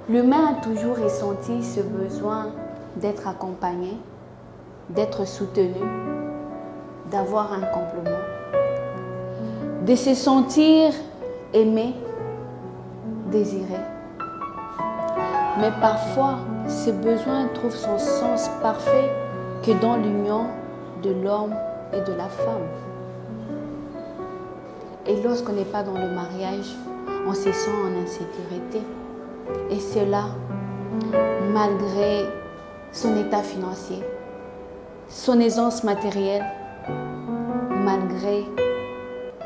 L'humain a toujours ressenti ce besoin d'être accompagné, d'être soutenu, d'avoir un complément, de se sentir aimé, désiré. Mais parfois, ce besoin trouve son sens parfait que dans l'union de l'homme et de la femme. Et lorsqu'on n'est pas dans le mariage, on se sent en insécurité. Et cela, malgré son état financier, son aisance matérielle, malgré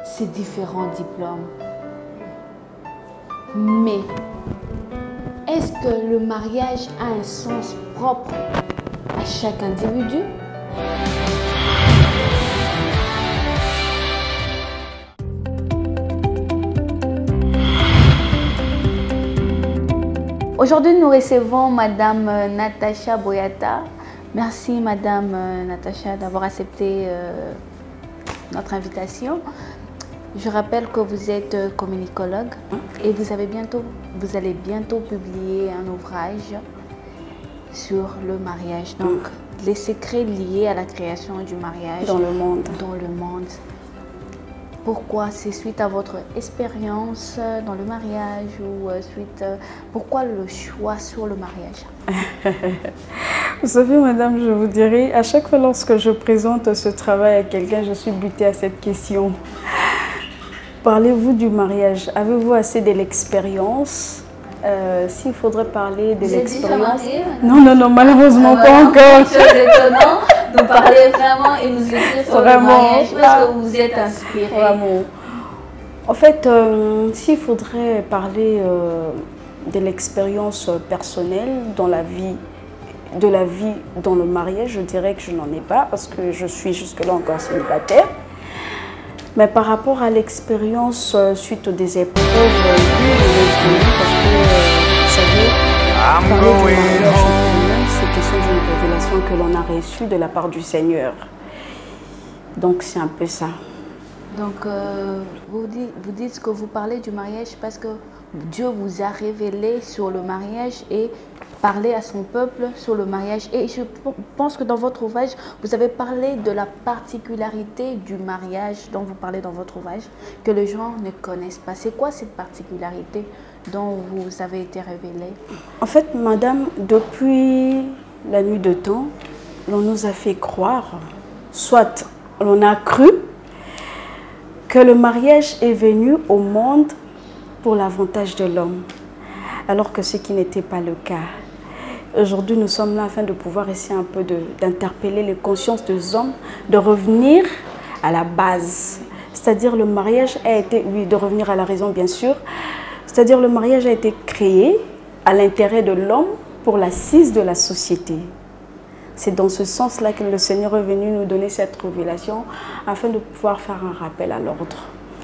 ses différents diplômes. Mais est-ce que le mariage a un sens propre à chaque individu? Aujourd'hui, nous recevons Madame Natacha Boyata. Merci Madame Natacha d'avoir accepté notre invitation. Je rappelle que vous êtes communicologue et vous allez bientôt publier un ouvrage sur le mariage. Donc, les secrets liés à la création du mariage dans le monde. Pourquoi? C'est suite à votre expérience dans le mariage ou pourquoi le choix sur le mariage? Vous savez, madame, je vous dirais, à chaque fois lorsque je présente ce travail à quelqu'un, je suis butée à cette question. Parlez-vous du mariage? Avez-vous assez de l'expérience? S'il faudrait parler de l'expérience... Non, malheureusement pas encore. C'est étonnant de parler vraiment et nous écrire sur le mariage. Est-ce que vous êtes inspirée? Vraiment. En fait, s'il faudrait parler de l'expérience personnelle dans la vie, dans le mariage, je dirais que je n'en ai pas parce que je suis jusque-là encore célibataire. Mais par rapport à l'expérience suite des épreuves, parce que, vous savez, parler du mariage, c'est question d'une révélation que l'on a reçue de la part du Seigneur. Donc c'est un peu ça. Donc vous dites que vous parlez du mariage parce que Dieu vous a révélé sur le mariage et parlé à son peuple sur le mariage. Et je pense que dans votre ouvrage, vous avez parlé de la particularité du mariage dont vous parlez dans votre ouvrage, que les gens ne connaissent pas. C'est quoi cette particularité dont vous avez été révélée? En fait, madame, depuis la nuit de temps, l'on nous a fait croire, soit l'on a cru que le mariage est venu au monde pour l'avantage de l'homme, alors que ce qui n'était pas le cas. Aujourd'hui, nous sommes là afin de pouvoir essayer un peu d'interpeller les consciences des hommes, de revenir à la base. C'est-à-dire le mariage a été, oui, de revenir à la raison bien sûr, c'est-à-dire le mariage a été créé à l'intérêt de l'homme pour l'assise de la société. C'est dans ce sens-là que le Seigneur est venu nous donner cette révélation afin de pouvoir faire un rappel à l'ordre.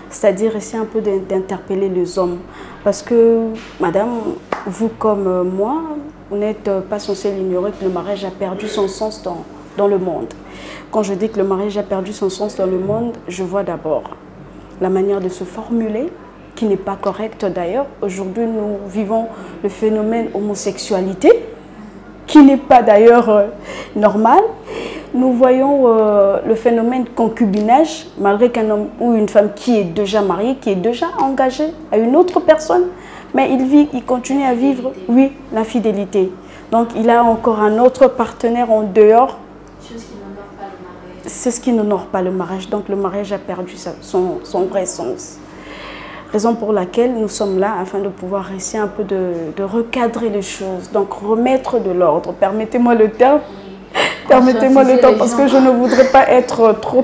C'est-à-dire essayer un peu d'interpeller les hommes. Parce que, madame, vous comme moi, vous n'êtes pas censé l'ignorer que le mariage a perdu son sens dans le monde. Quand je dis que le mariage a perdu son sens dans le monde, je vois d'abord la manière de se formuler, qui n'est pas correcte d'ailleurs. Aujourd'hui, nous vivons le phénomène homosexualité, qui n'est pas d'ailleurs normal. Nous voyons le phénomène concubinage, malgré qu'un homme ou une femme qui est déjà mariée, qui est déjà engagée à une autre personne, mais il continue à vivre, oui, l'infidélité. Donc il a encore un autre partenaire en dehors. C'est ce qui n'honore pas le mariage. Donc le mariage a perdu son vrai sens. Raison pour laquelle nous sommes là afin de pouvoir essayer un peu de recadrer les choses, donc remettre de l'ordre. Permettez-moi le terme. Permettez-moi le temps parce que je ne voudrais pas être trop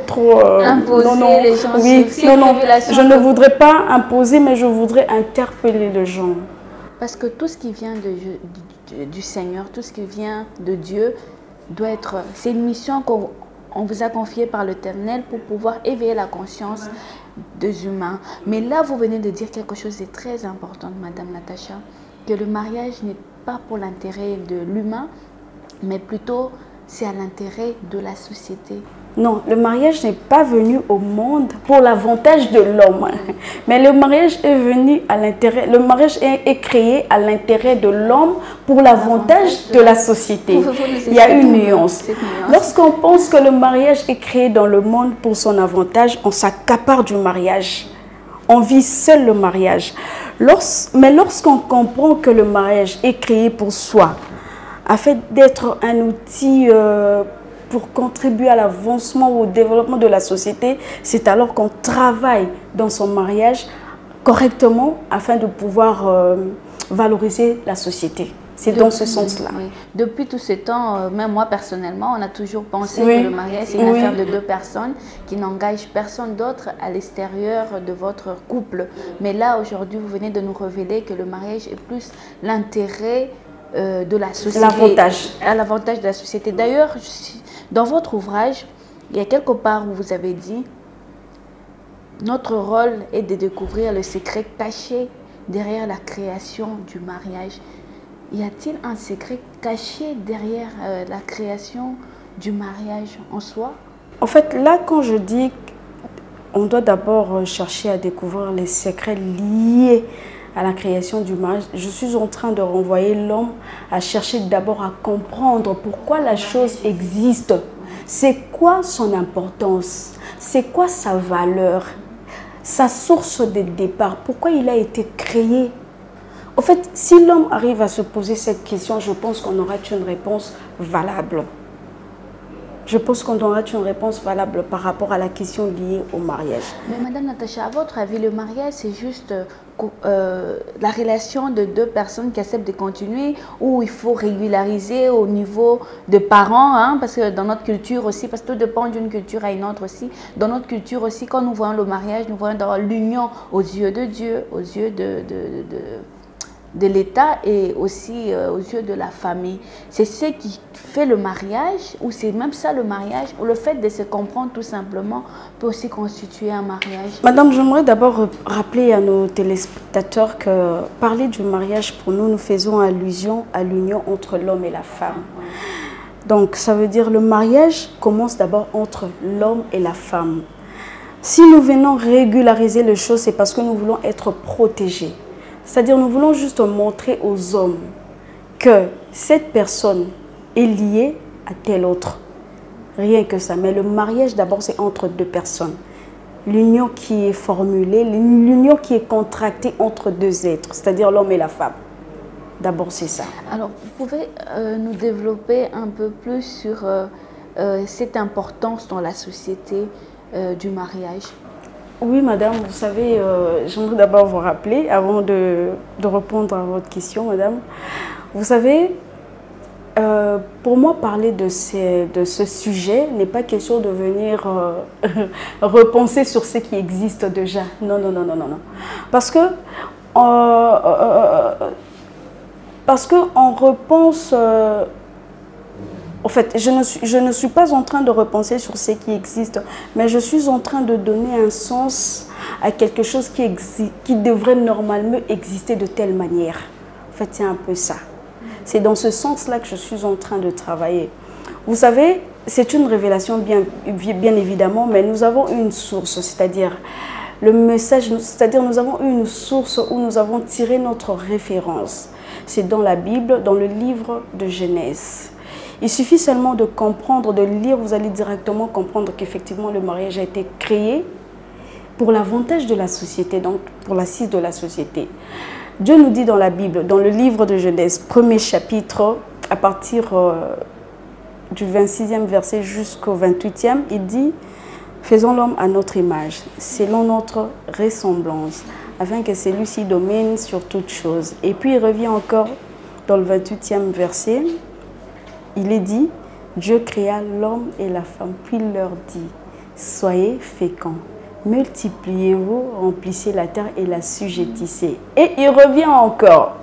imposer les gens. Oui, non, je ne voudrais pas imposer, mais je voudrais interpeller les gens. Parce que tout ce qui vient du Seigneur, tout ce qui vient de Dieu doit être... C'est une mission qu'on vous a confiée par l'Éternel pour pouvoir éveiller la conscience des humains. Mais là, vous venez de dire quelque chose de très important, Madame Natacha, que le mariage n'est pas pour l'intérêt de l'humain, mais plutôt c'est à l'intérêt de la société. Non, le mariage n'est pas venu au monde pour l'avantage de l'homme. Mais le mariage est venu à l'intérêt, le mariage est créé à l'intérêt de l'homme pour l'avantage de la société. Il y a une nuance. Lorsqu'on pense que le mariage est créé dans le monde pour son avantage, on s'accapare du mariage. On vit seul le mariage. Mais lorsqu'on comprend que le mariage est créé pour soi, afin d'être un outil pour contribuer à l'avancement ou au développement de la société, c'est alors qu'on travaille dans son mariage correctement afin de pouvoir valoriser la société. C'est dans ce sens-là. Oui. Depuis tout ce temps, même moi personnellement, on a toujours pensé que le mariage c'est une affaire de deux personnes qui n'engagent personne d'autre à l'extérieur de votre couple. Mais là, aujourd'hui, vous venez de nous révéler que le mariage est plus l'intérêt de la société. L'avantage. À l'avantage de la société. D'ailleurs, dans votre ouvrage, il y a quelque part où vous avez dit « Notre rôle est de découvrir le secret caché derrière la création du mariage ». Y a-t-il un secret caché derrière la création du mariage en soi? En fait, là, quand je dis qu'on doit d'abord chercher à découvrir les secrets liés à la création du mariage, je suis en train de renvoyer l'homme à chercher d'abord à comprendre pourquoi la chose existe. C'est quoi son importance? C'est quoi sa valeur? Sa source de départ? Pourquoi il a été créé? En fait, si l'homme arrive à se poser cette question, je pense qu'on aura une réponse valable. Je pense qu'on aura une réponse valable par rapport à la question liée au mariage. Mais Madame Natacha, à votre avis, le mariage, c'est juste la relation de deux personnes qui acceptent de continuer, ou il faut régulariser au niveau des parents, hein, parce que dans notre culture aussi, parce que tout dépend d'une culture à une autre aussi, dans notre culture aussi, quand nous voyons le mariage, nous voyons dans l'union aux yeux de Dieu, aux yeux de l'État et aussi aux yeux de la famille. C'est ce qui fait le mariage, ou c'est même ça le mariage, ou le fait de se comprendre tout simplement peut aussi constituer un mariage. Madame, j'aimerais d'abord rappeler à nos téléspectateurs que parler du mariage, pour nous, nous faisons allusion à l'union entre l'homme et la femme. Donc, ça veut dire le mariage commence d'abord entre l'homme et la femme. Si nous venons régulariser les choses, c'est parce que nous voulons être protégés. C'est-à-dire, nous voulons juste montrer aux hommes que cette personne est liée à telle autre. Rien que ça. Mais le mariage, d'abord, c'est entre deux personnes. L'union qui est formulée, l'union qui est contractée entre deux êtres, c'est-à-dire l'homme et la femme. D'abord, c'est ça. Alors, vous pouvez nous développer un peu plus sur cette importance dans la société du mariage? Oui, madame, vous savez, j'aimerais d'abord vous rappeler, avant de répondre à votre question, madame. Vous savez, pour moi, parler de ce sujet n'est pas question de venir repenser sur ce qui existe déjà. Non, non, non, non, non, non. Parce que on repense... En fait, je ne suis pas en train de repenser sur ce qui existe, mais je suis en train de donner un sens à quelque chose qui devrait normalement exister de telle manière. En fait, c'est un peu ça. C'est dans ce sens-là que je suis en train de travailler. Vous savez, c'est une révélation bien évidemment, mais nous avons une source, c'est-à-dire le message, c'est-à-dire nous avons une source où nous avons tiré notre référence. C'est dans la Bible, dans le livre de Genèse. Il suffit seulement de comprendre, de lire, vous allez directement comprendre qu'effectivement le mariage a été créé pour l'avantage de la société, donc pour l'assise de la société. Dieu nous dit dans la Bible, dans le livre de Genèse, premier chapitre, à partir du 26e verset jusqu'au 28e, il dit « Faisons l'homme à notre image, selon notre ressemblance, afin que celui-ci domine sur toutes choses. » Et puis il revient encore dans le 28e verset, il est dit, Dieu créa l'homme et la femme, puis il leur dit, soyez féconds, multipliez-vous, remplissez la terre et la sujettissez. Et il revient encore.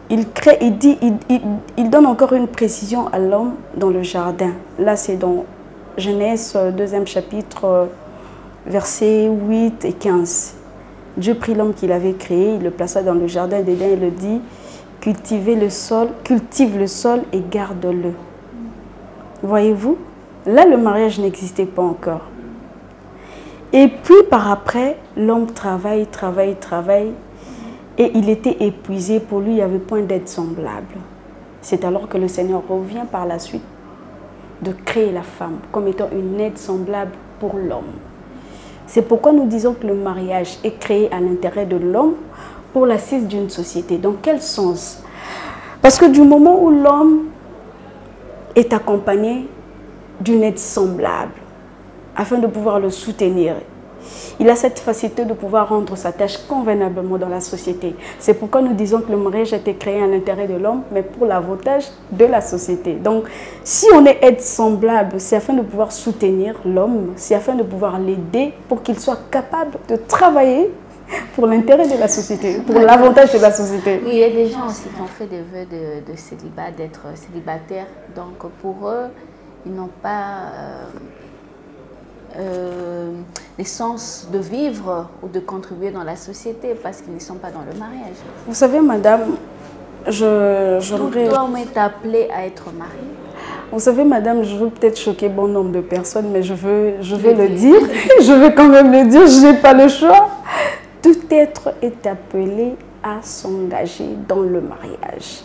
Il donne encore une précision à l'homme dans le jardin. Là, c'est dans Genèse 2e chapitre, versets 8 et 15. Dieu prit l'homme qu'il avait créé, il le plaça dans le jardin d'Éden et le dit cultive le sol et garde-le. Voyez-vous, là le mariage n'existait pas encore. Et puis par après, l'homme travaille et il était épuisé. Pour lui, il n'y avait point d'aide semblable. C'est alors que le Seigneur revient par la suite de créer la femme comme étant une aide semblable pour l'homme. C'est pourquoi nous disons que le mariage est créé à l'intérêt de l'homme pour l'assise d'une société. Dans quel sens? Parce que du moment où l'homme est accompagné d'une aide semblable, afin de pouvoir le soutenir, il a cette facilité de pouvoir rendre sa tâche convenablement dans la société. C'est pourquoi nous disons que le mariage a été créé à l'intérêt de l'homme, mais pour l'avantage de la société. Donc, si on est aide semblable, c'est afin de pouvoir soutenir l'homme, c'est afin de pouvoir l'aider pour qu'il soit capable de travailler pour l'intérêt de la société, pour l'avantage de la société. Oui, il y a des gens aussi qui ont fait des vœux de célibat, d'être célibataires. Donc, pour eux, ils n'ont pas l'essence de vivre ou de contribuer dans la société parce qu'ils ne sont pas dans le mariage. Vous savez, madame, Tout homme est appelé à être marié. Vous savez, madame, je veux peut-être choquer bon nombre de personnes, mais je veux le dire. Je veux quand même le dire, je n'ai pas le choix. Tout être est appelé à s'engager dans le mariage.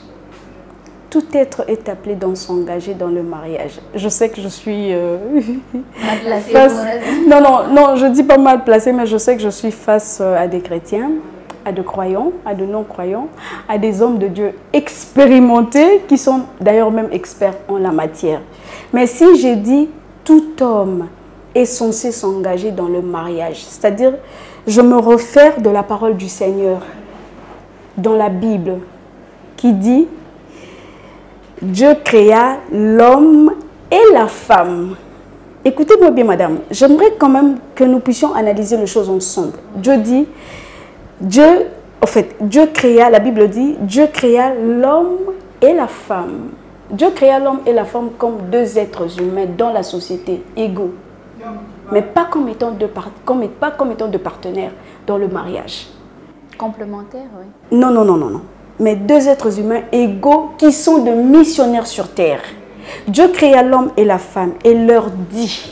Tout être est appelé à s'engager dans le mariage. Je sais que je suis Mal placé, non, je ne dis pas mal placé, mais je sais que je suis face à des chrétiens, à des croyants, à de non-croyants, à des hommes de Dieu expérimentés, qui sont d'ailleurs même experts en la matière. Mais si j'ai dit tout homme est censé s'engager dans le mariage, c'est-à-dire je me réfère de la parole du Seigneur dans la Bible qui dit Dieu créa l'homme et la femme. Écoutez-moi bien, madame. J'aimerais quand même que nous puissions analyser les choses ensemble. Dieu dit, Dieu créa, la Bible dit, Dieu créa l'homme et la femme. Dieu créa l'homme et la femme comme deux êtres humains dans la société, égaux. Mais pas comme étant deux partenaires dans le mariage. Complémentaire, oui. Non. Mais deux êtres humains égaux qui sont de missionnaires sur terre. Dieu créa l'homme et la femme et leur dit,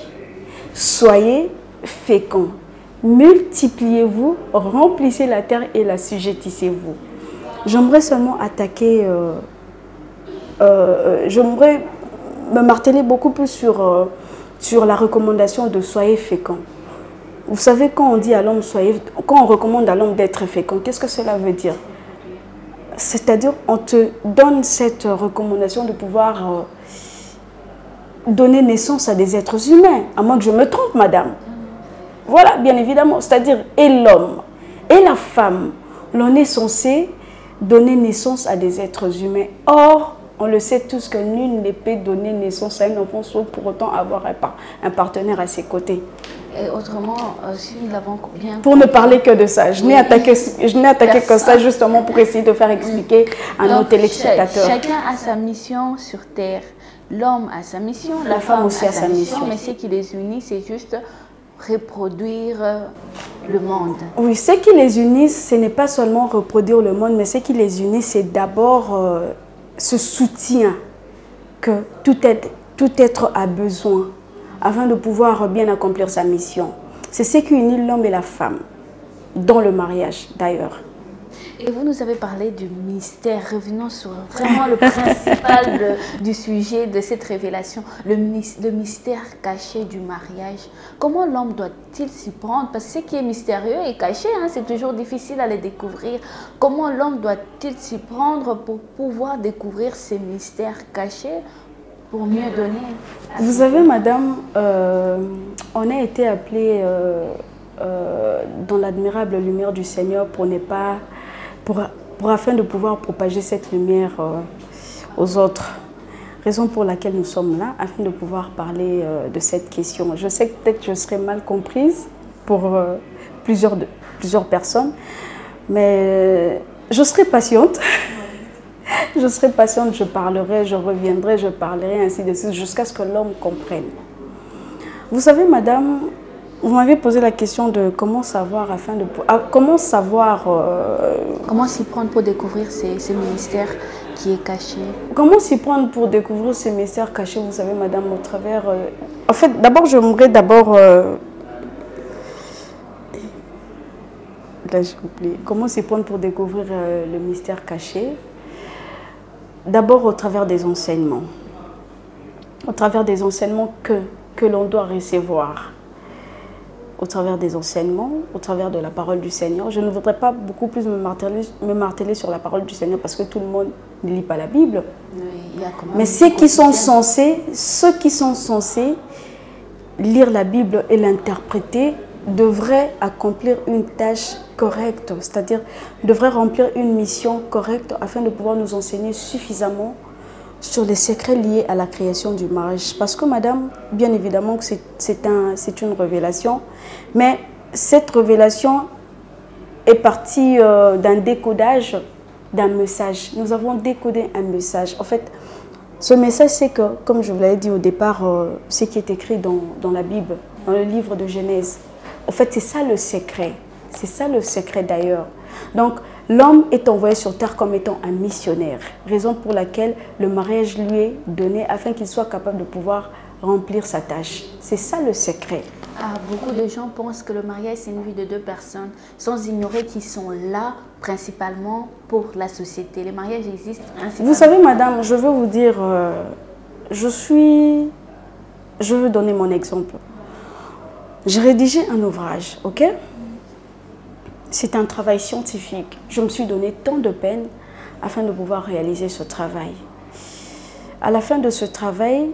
soyez féconds, multipliez-vous, remplissez la terre et la sujettissez-vous. J'aimerais seulement attaquer, j'aimerais me marteler beaucoup plus sur la recommandation de soyez féconds. Vous savez, quand on dit à l'homme quand on recommande à l'homme d'être fécond, qu'est-ce que cela veut dire? C'est-à-dire, on te donne cette recommandation de pouvoir donner naissance à des êtres humains. À moins que je me trompe, madame. Voilà, bien évidemment. C'est-à-dire, et l'homme et la femme, l'on est censé donner naissance à des êtres humains. Or, on le sait tous que nul ne peut donner naissance à un enfant sauf pour autant avoir un partenaire à ses côtés. Et autrement, si nous l'avons bien... Pour ne parler que de ça, je n'ai attaqué que ça justement pour essayer de faire expliquer à nos téléspectateurs. Chacun a sa mission sur Terre. L'homme a sa mission, la femme aussi a sa mission. Mais ce qui les unit, c'est juste reproduire le monde. Oui, ce qui les unit, ce n'est pas seulement reproduire le monde, mais ce qui les unit, c'est d'abord ce soutien que tout être a besoin afin de pouvoir bien accomplir sa mission. C'est ce qui unit l'homme et la femme, dans le mariage d'ailleurs. Et vous nous avez parlé du mystère. Revenons sur vraiment le principal du sujet de cette révélation, le mystère caché du mariage. Comment l'homme doit-il s'y prendre? Parce que ce qui est mystérieux et caché, hein, c'est toujours difficile à le découvrir. Comment l'homme doit-il s'y prendre pour pouvoir découvrir ces mystères cachés pour mieux donner? Vous savez, madame, on a été appelé dans l'admirable lumière du Seigneur afin de pouvoir propager cette lumière aux autres. Raison pour laquelle nous sommes là, afin de pouvoir parler de cette question. Je sais que peut-être je serai mal comprise pour plusieurs personnes, mais je serai patiente. Je serai patiente, je parlerai, je reviendrai, je parlerai, ainsi de suite, jusqu'à ce que l'homme comprenne. Vous savez, madame, Vous m'avez posé la question de comment savoir afin de... comment savoir... Comment s'y prendre pour découvrir ce ministère qui est caché? Comment s'y prendre pour découvrir ces mystères cachés, vous savez, madame, au travers... En fait, d'abord, j'aimerais d'abord... Là, j'ai oublié. Comment s'y prendre pour découvrir le mystère caché? D'abord, au travers des enseignements. Au travers des enseignements que l'on doit recevoir. Au travers des enseignements, au travers de la parole du Seigneur. Je ne voudrais pas beaucoup plus me marteler sur la parole du Seigneur parce que tout le monde ne lit pas la Bible. Oui, il y a quand même mais ceux qui sont censés lire la Bible et l'interpréter devraient accomplir une tâche correcte, c'est-à-dire devraient remplir une mission correcte afin de pouvoir nous enseigner suffisamment sur les secrets liés à la création du mariage. Parce que madame, bien évidemment que c'est une révélation, mais cette révélation est partie d'un décodage d'un message. Nous avons décodé un message. En fait, ce message, c'est que, comme je vous l'avais dit au départ, ce qui est écrit dans la Bible, dans le livre de Genèse. En fait, c'est ça le secret. C'est ça le secret d'ailleurs. Donc, l'homme est envoyé sur terre comme étant un missionnaire, raison pour laquelle le mariage lui est donné afin qu'il soit capable de pouvoir remplir sa tâche. C'est ça le secret. Ah, beaucoup de gens pensent que le mariage c'est une vie de deux personnes, sans ignorer qu'ils sont là principalement pour la société. Les mariages existent principalement. Vous savez madame, je veux vous dire, je veux donner mon exemple. J'ai rédigé un ouvrage, ok? C'est un travail scientifique. Je me suis donné tant de peine afin de pouvoir réaliser ce travail. À la fin de ce travail,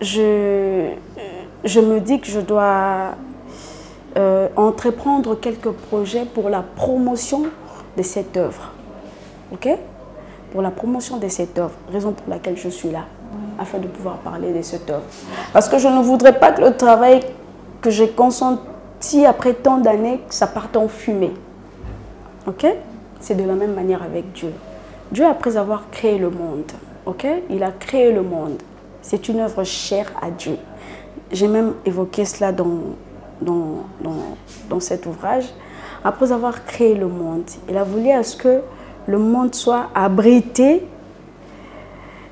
je me dis que je dois entreprendre quelques projets pour la promotion de cette œuvre. Ok? Pour la promotion de cette œuvre, raison pour laquelle je suis là, afin de pouvoir parler de cette œuvre. Parce que je ne voudrais pas que le travail que j'ai consenti après tant d'années, ça parte en fumée. Ok? C'est de la même manière avec Dieu. Dieu, après avoir créé le monde, ok? Il a créé le monde. C'est une œuvre chère à Dieu. J'ai même évoqué cela dans cet ouvrage. Après avoir créé le monde, il a voulu à ce que le monde soit abrité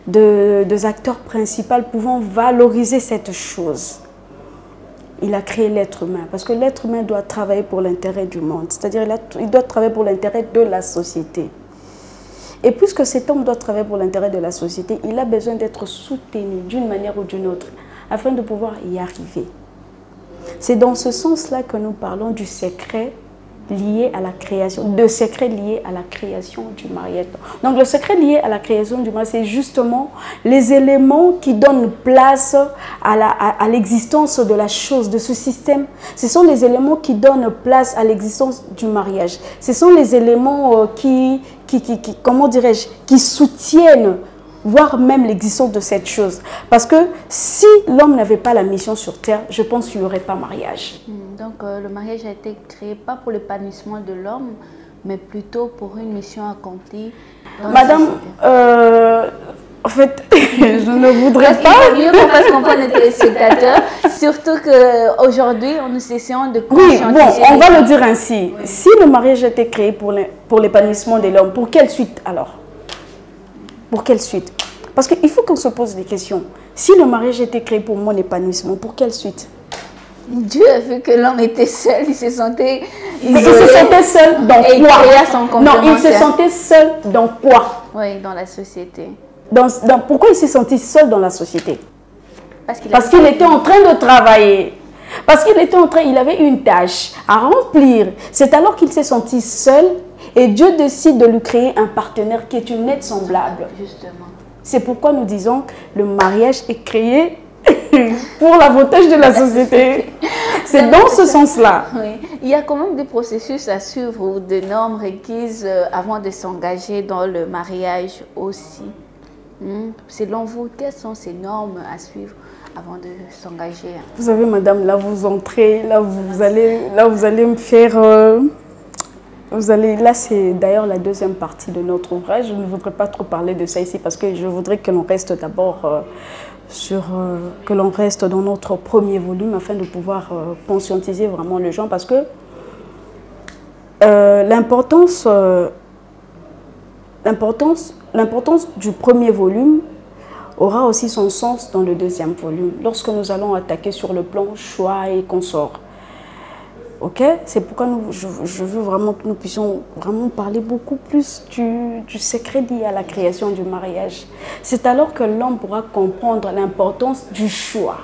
de acteurs principaux pouvant valoriser cette chose. Il a créé l'être humain, parce que l'être humain doit travailler pour l'intérêt du monde, c'est-à-dire il doit travailler pour l'intérêt de la société. Et puisque cet homme doit travailler pour l'intérêt de la société, il a besoin d'être soutenu d'une manière ou d'une autre, afin de pouvoir y arriver. C'est dans ce sens-là que nous parlons du secret lié à la création, de secret lié à la création du mariage. Donc le secret lié à la création du mariage, c'est justement les éléments qui donnent place à l'existence de la chose, de ce système. Ce sont les éléments qui donnent place à l'existence du mariage. Ce sont les éléments comment dirais-je, qui soutiennent, voire même l'existence de cette chose. Parce que si l'homme n'avait pas la mission sur terre, je pense qu'il n'y aurait pas mariage. Donc le mariage a été créé pas pour l'épanouissement de l'homme, mais plutôt pour une mission accomplie. Madame, en fait, je ne voudrais pas... Il faut mieux qu'on fasse comprendre les téléspectateurs, surtout qu'aujourd'hui, nous essayons de conscientiser. Oui, bon, on va le dire ainsi. Oui. Si le mariage a été créé pour l'épanouissement de l'homme, pour quelle suite alors? Pour quelle suite? Parce qu'il faut qu'on se pose des questions. Si le mariage a été créé pour mon épanouissement, pour quelle suite? Dieu a vu que l'homme était seul, il se sentait isolé. Il se sentait seul dans et quoi? Non, il se sentait seul dans quoi? Oui, dans la société. Pourquoi il s'est senti seul dans la société? Parce qu'il était en train de travailler. Parce qu'il était il avait une tâche à remplir. C'est alors qu'il s'est senti seul et Dieu décide de lui créer un partenaire qui est une aide semblable. Justement. C'est pourquoi nous disons que le mariage est créé pour l'avantage de la société. C'est dans ce sens-là. Oui. Il y a quand même des processus à suivre ou des normes requises avant de s'engager dans le mariage aussi. Selon vous, quelles sont ces normes à suivre avant de s'engager? Vous savez, madame, là vous entrez, là vous allez me faire... là, c'est d'ailleurs la deuxième partie de notre ouvrage. Je ne voudrais pas trop parler de ça ici parce que je voudrais que l'on reste d'abord que l'on reste dans notre premier volume afin de pouvoir conscientiser vraiment les gens parce que l'importance du premier volume aura aussi son sens dans le deuxième volume, lorsque nous allons attaquer sur le plan choix et consort. Ok, c'est pourquoi je veux vraiment que nous puissions vraiment parler beaucoup plus du secret lié à la création du mariage. C'est alors que l'homme pourra comprendre l'importance du choix.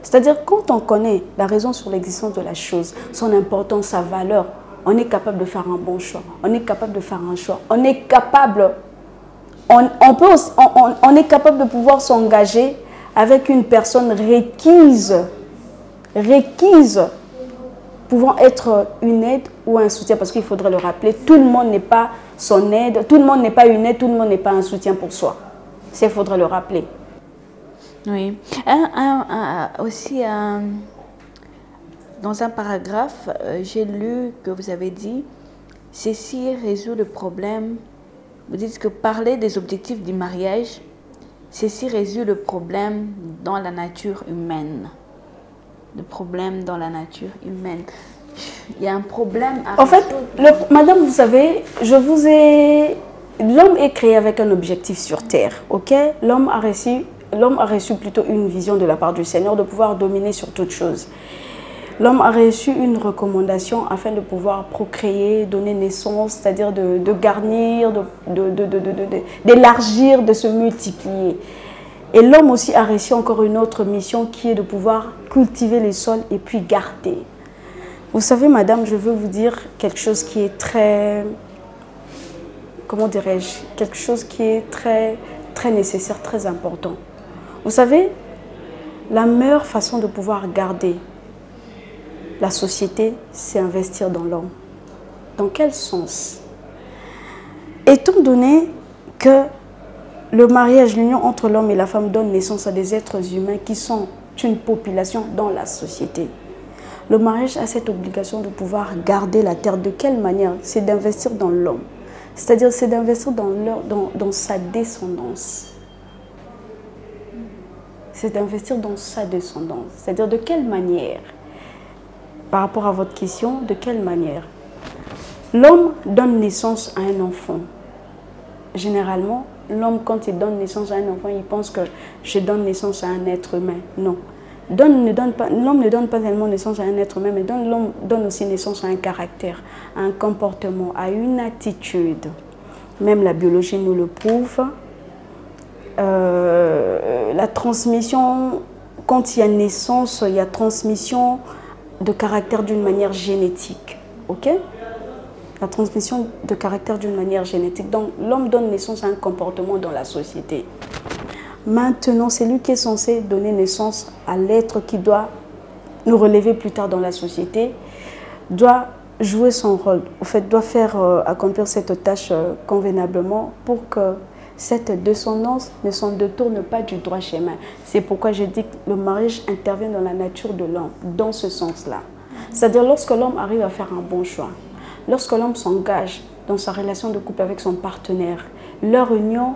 C'est-à-dire quand on connaît la raison sur l'existence de la chose, son importance, sa valeur, on est capable de faire un bon choix. On est capable de faire un choix. On est capable, on est capable de pouvoir s'engager avec une personne requise, pouvant être une aide ou un soutien, parce qu'il faudrait le rappeler, tout le monde n'est pas son aide, tout le monde n'est pas une aide, tout le monde n'est pas un soutien pour soi. Ça, il faudrait le rappeler. Oui. Aussi, dans un paragraphe, j'ai lu que vous avez dit « Ceci résout le problème ». Vous dites que parler des objectifs du mariage, ceci résout le problème dans la nature humaine. Le problème dans la nature humaine. Il y a un problème à En fait, madame, vous savez, l'homme est créé avec un objectif sur terre, ok? L'homme a reçu plutôt une vision de la part du Seigneur de pouvoir dominer sur toute chose. L'homme a reçu une recommandation afin de pouvoir procréer, donner naissance, c'est-à-dire de garnir, d'élargir, de se multiplier. Et l'homme aussi a reçu encore une autre mission qui est de pouvoir cultiver les sols et puis garder. Vous savez, madame, je veux vous dire quelque chose qui est très, comment dirais-je, quelque chose qui est très nécessaire, très important. Vous savez, la meilleure façon de pouvoir garder la société, c'est investir dans l'homme. Dans quel sens? Étant donné que le mariage, l'union entre l'homme et la femme donne naissance à des êtres humains qui sont une population dans la société. Le mariage a cette obligation de pouvoir garder la terre. De quelle manière? C'est d'investir dans l'homme. C'est-à-dire, c'est d'investir dans sa descendance. C'est d'investir dans sa descendance. C'est-à-dire, de quelle manière? Par rapport à votre question, de quelle manière? L'homme donne naissance à un enfant. Généralement, l'homme, quand il donne naissance à un enfant, il pense que je donne naissance à un être humain. Non. L'homme ne donne pas tellement naissance à un être humain, mais l'homme donne aussi naissance à un caractère, à un comportement, à une attitude. Même la biologie nous le prouve. La transmission, quand il y a naissance, il y a transmission de caractère d'une manière génétique. Ok? La transmission de caractère d'une manière génétique. Donc, l'homme donne naissance à un comportement dans la société. Maintenant, c'est lui qui est censé donner naissance à l'être qui doit nous relever plus tard dans la société, doit jouer son rôle, en fait, doit faire accomplir cette tâche convenablement pour que cette descendance ne s'en détourne pas du droit chemin. C'est pourquoi je dis que le mariage intervient dans la nature de l'homme, dans ce sens-là. C'est-à-dire lorsque l'homme arrive à faire un bon choix, lorsque l'homme s'engage dans sa relation de couple avec son partenaire, leur union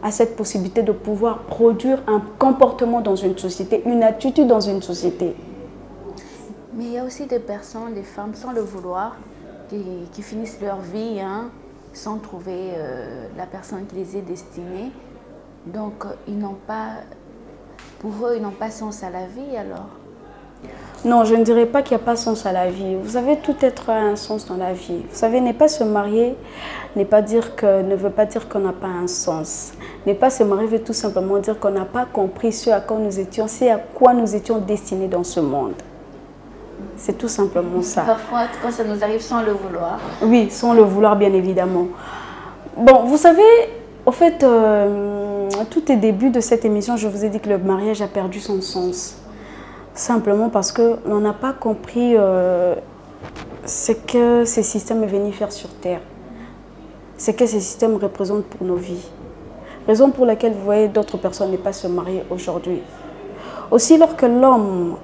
a cette possibilité de pouvoir produire un comportement dans une société, une attitude dans une société. Mais il y a aussi des personnes, des femmes, sans le vouloir, qui finissent leur vie sans trouver la personne qui les est destinée. Donc, pour eux, ils n'ont pas sens à la vie alors. Non, je ne dirais pas qu'il n'y a pas sens à la vie. Vous savez, tout être a un sens dans la vie. Vous savez, ne pas se marier ne veut pas dire qu'on n'a pas un sens. Ne pas se marier veut tout simplement dire qu'on n'a pas compris ce à quoi nous étions, c'est à quoi nous étions destinés dans ce monde. C'est tout simplement ça. Parfois, quand ça nous arrive sans le vouloir. Oui, sans le vouloir, bien évidemment. Bon, vous savez, au fait, tout au début de cette émission, je vous ai dit que le mariage a perdu son sens. Simplement parce qu'on n'a pas compris ce que ces systèmes est venu faire sur Terre. Ce que ces systèmes représentent pour nos vies. Raison pour laquelle vous voyez d'autres personnes ne pas se marier aujourd'hui. Si l'homme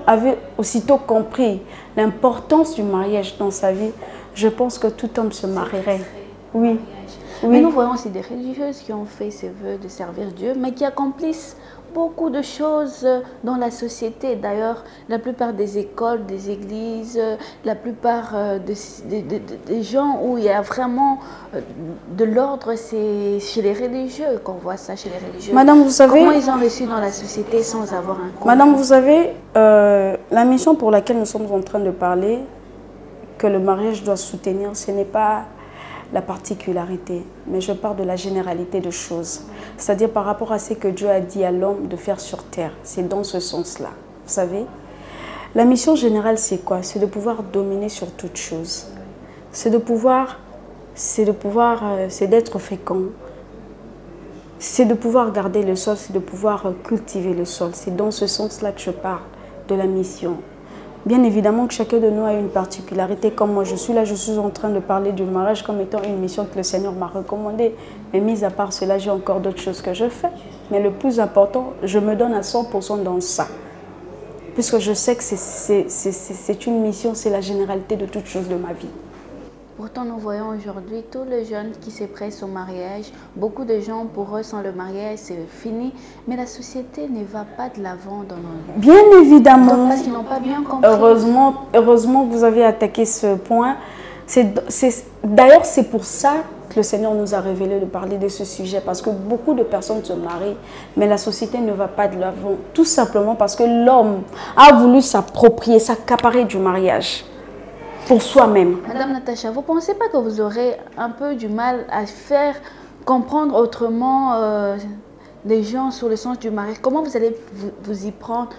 avait aussitôt compris l'importance du mariage dans sa vie, je pense que tout homme se marierait. Oui. Oui. Mais nous voyons aussi des religieuses qui ont fait ce vœu de servir Dieu, mais qui accomplissent beaucoup de choses dans la société. D'ailleurs, la plupart des écoles, des églises, la plupart des gens où il y a vraiment de l'ordre, c'est chez les religieux qu'on voit ça, chez les religieux. Madame, vous savez... Comment ils ont réussi dans la société sans avoir un compte? Madame, vous savez, la mission pour laquelle nous sommes en train de parler, que le mariage doit soutenir, ce n'est pas la particularité, mais je parle de la généralité de choses. C'est-à-dire par rapport à ce que Dieu a dit à l'homme de faire sur terre. C'est dans ce sens-là. Vous savez, la mission générale, c'est quoi? C'est de pouvoir dominer sur toute chose. C'est d'être fécond. C'est de pouvoir garder le sol, c'est de pouvoir cultiver le sol. C'est dans ce sens-là que je parle de la mission. Bien évidemment que chacun de nous a une particularité. Comme moi, je suis là, je suis en train de parler du mariage comme étant une mission que le Seigneur m'a recommandée. Mais mis à part cela, j'ai encore d'autres choses que je fais. Mais le plus important, je me donne à 100% dans ça. Puisque je sais que c'est une mission, c'est la généralité de toutes choses de ma vie. Pourtant, nous voyons aujourd'hui tous les jeunes qui se pressent au mariage. Beaucoup de gens, pour eux, sans le mariage, c'est fini. Mais la société ne va pas de l'avant dans nos vies. Bien évidemment. Donc, parce qu'ils n'ont pas bien compris. Heureusement que vous avez attaqué ce point. D'ailleurs, c'est pour ça que le Seigneur nous a révélé de parler de ce sujet. Parce que beaucoup de personnes se marient, mais la société ne va pas de l'avant. Tout simplement parce que l'homme a voulu s'approprier, s'accaparer du mariage. Pour soi-même. Madame Natacha, vous ne pensez pas que vous aurez un peu du mal à faire comprendre autrement les gens sur le sens du mariage? Comment vous allez vous y prendre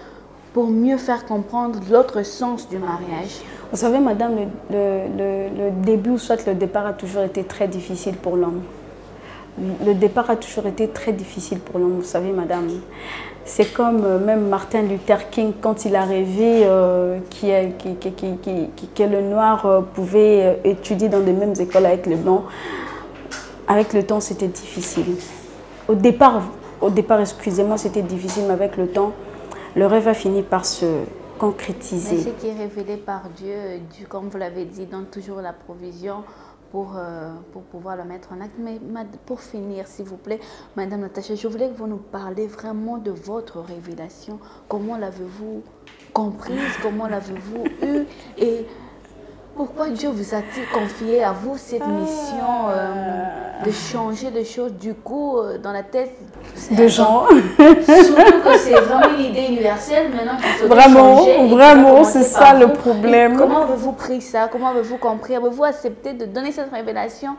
pour mieux faire comprendre l'autre sens du mariage? Vous savez, madame, le début, ou soit le départ a toujours été très difficile pour l'homme. Le départ a toujours été très difficile pour l'homme, vous savez, madame. C'est comme même Martin Luther King, quand il a rêvé que le noir pouvait étudier dans les mêmes écoles avec le blanc. Avec le temps, c'était difficile. Au départ, excusez-moi, c'était difficile, mais avec le temps, le rêve a fini par se concrétiser. Mais ce qui est révélé par Dieu, comme vous l'avez dit, donne toujours la provision pour pouvoir le mettre en acte. Mais pour finir, s'il vous plaît, Madame Natacha, je voulais que vous nous parliez vraiment de votre révélation. Comment l'avez-vous comprise? Comment l'avez-vous eue? Et pourquoi Dieu vous a-t-il confié à vous cette mission de changer les choses du coup dans la tête de gens? Surtout que c'est vraiment une idée universelle maintenant qu'il faut Vraiment, c'est ça le problème. Et comment avez-vous pris ça? Comment avez-vous compris? Avez-vous accepté de donner cette révélation?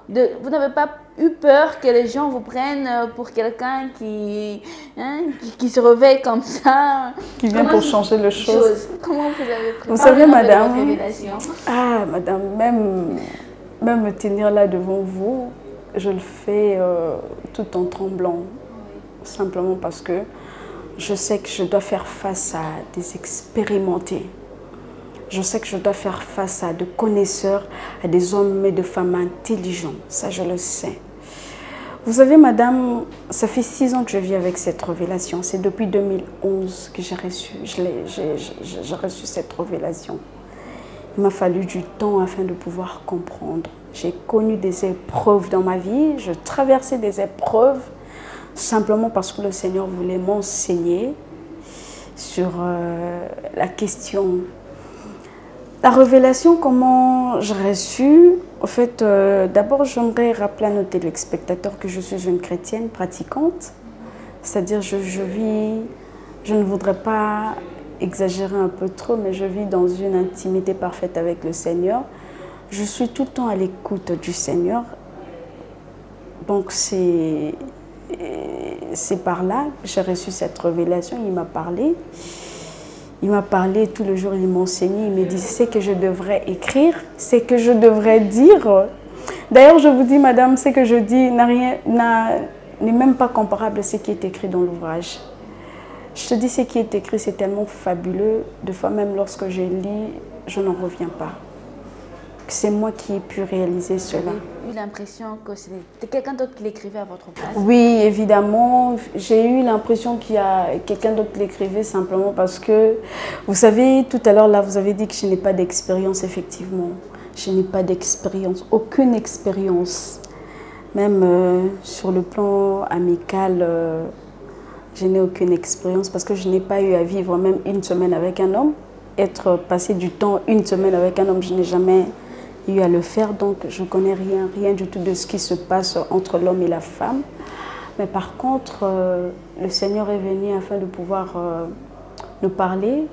Vous n'avez pas eu peur que les gens vous prennent pour quelqu'un qui se réveille comme ça? Qui vient pour changer les choses. Comment vous avez pris? Vous savez, madame, madame, même me tenir là devant vous, je le fais tout en tremblant. Simplement parce que je sais que je dois faire face à des expérimentés. Je sais que je dois faire face à des connaisseurs, à des hommes et des femmes intelligents. Ça, je le sais. Vous savez, madame, ça fait 6 ans que je vis avec cette révélation. C'est depuis 2011 que j'ai reçu cette révélation. Il m'a fallu du temps afin de pouvoir comprendre. J'ai connu des épreuves dans ma vie. Je traversais des épreuves simplement parce que le Seigneur voulait m'enseigner sur la question. La révélation, comment j'ai reçu? En fait, d'abord, j'aimerais rappeler à nos téléspectateurs que je suis une chrétienne pratiquante. C'est-à-dire, je ne voudrais pas exagérer un peu trop, mais je vis dans une intimité parfaite avec le Seigneur. Je suis tout le temps à l'écoute du Seigneur. Donc, c'est par là que j'ai reçu cette révélation. Il m'a parlé. Il m'a parlé tout le jour, il m'a enseigné, il me dit ce que je devrais écrire, ce que je devrais dire. D'ailleurs, je vous dis, madame, ce que je dis n'est même pas comparable à ce qui est écrit dans l'ouvrage. Je te dis, ce qui est écrit, c'est tellement fabuleux. Des fois, même lorsque je lis, je n'en reviens pas. C'est moi qui ai pu réaliser cela. Vous avez eu l'impression que c'était quelqu'un d'autre qui l'écrivait à votre place? Oui, évidemment. J'ai eu l'impression qu'il y a quelqu'un d'autre qui l'écrivait simplement parce que, vous savez, tout à l'heure, là, vous avez dit que je n'ai pas d'expérience, effectivement. Je n'ai pas d'expérience, aucune expérience. Même sur le plan amical, je n'ai aucune expérience parce que je n'ai pas eu à vivre même une semaine avec un homme. Être passé du temps une semaine avec un homme, je n'ai jamais eu à le faire. Donc, je ne connais rien du tout de ce qui se passe entre l'homme et la femme. Mais par contre, le Seigneur est venu afin de pouvoir nous parler,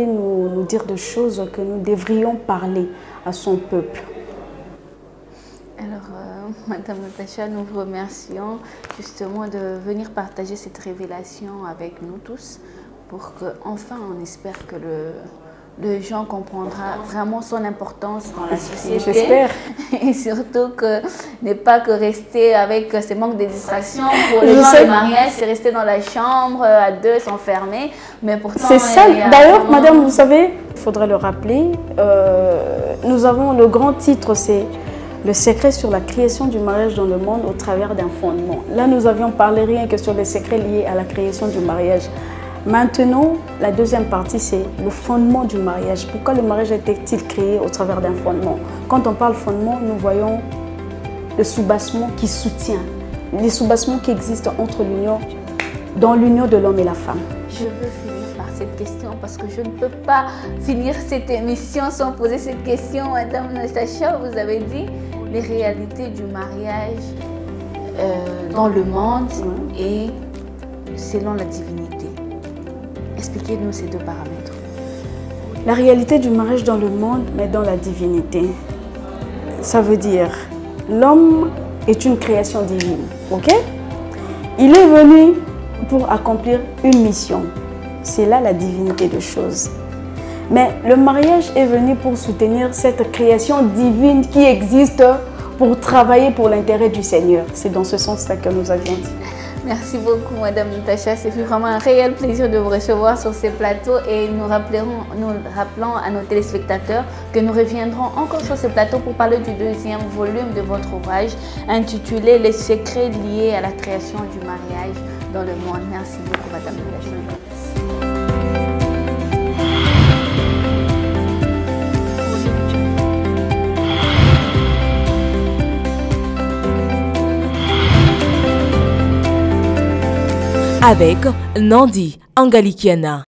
nous dire des choses que nous devrions parler à son peuple. Alors, Madame Natacha, nous vous remercions justement de venir partager cette révélation avec nous tous pour qu'enfin on espère que le gens comprendra vraiment son importance dans la société. J'espère. Et surtout que n'est pas que rester avec ces manques de distraction. Pour les gens, le mariage, c'est rester dans la chambre à deux, s'enfermer. Mais pourtant, c'est ça. D'ailleurs, vraiment... madame, vous savez, il faudrait le rappeler, nous avons le grand titre, c'est le secret sur la création du mariage dans le monde au travers d'un fondement. Là, nous avions parlé rien que sur les secrets liés à la création du mariage. Maintenant, la deuxième partie, c'est le fondement du mariage. Pourquoi le mariage a été-il créé au travers d'un fondement? Quand on parle fondement, nous voyons le soubassement qui soutient, les soubassements qui existent entre dans l'union de l'homme et la femme. Je veux finir par cette question parce que je ne peux pas finir cette émission sans poser cette question. Madame Natacha, vous avez dit les réalités du mariage dans le monde et selon la divinité. Expliquez-nous ces deux paramètres. La réalité du mariage dans le monde, mais dans la divinité. Ça veut dire, l'homme est une création divine, ok? Il est venu pour accomplir une mission. C'est là la divinité des choses. Mais le mariage est venu pour soutenir cette création divine qui existe pour travailler pour l'intérêt du Seigneur. C'est dans ce sens-là que nous avions dit. Merci beaucoup, Madame Natacha. C'est vraiment un réel plaisir de vous recevoir sur ces plateaux et nous rappelons à nos téléspectateurs que nous reviendrons encore sur ces plateaux pour parler du deuxième volume de votre ouvrage intitulé « Les secrets liés à la création du mariage dans le monde ». Merci beaucoup, Madame Natacha. Avec Nandi Angalikiana.